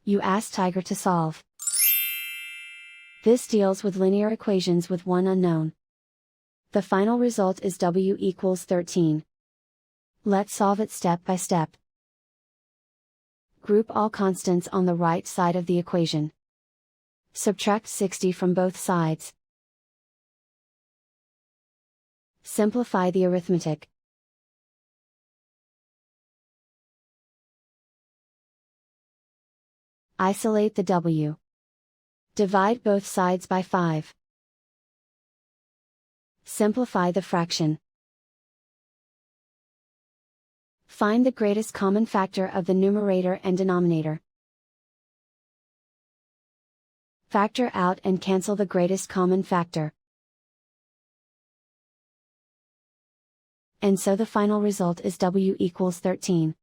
You ask Tiger to solve. This deals with linear equations with one unknown. The final result is w equals 13. Let's solve it step by step. Group all constants on the right side of the equation. Subtract 60 from both sides. Simplify the arithmetic. Isolate the w. Divide both sides by 5. Simplify the fraction. Find the greatest common factor of the numerator and denominator. Factor out and cancel the greatest common factor. And so the final result is w equals 13.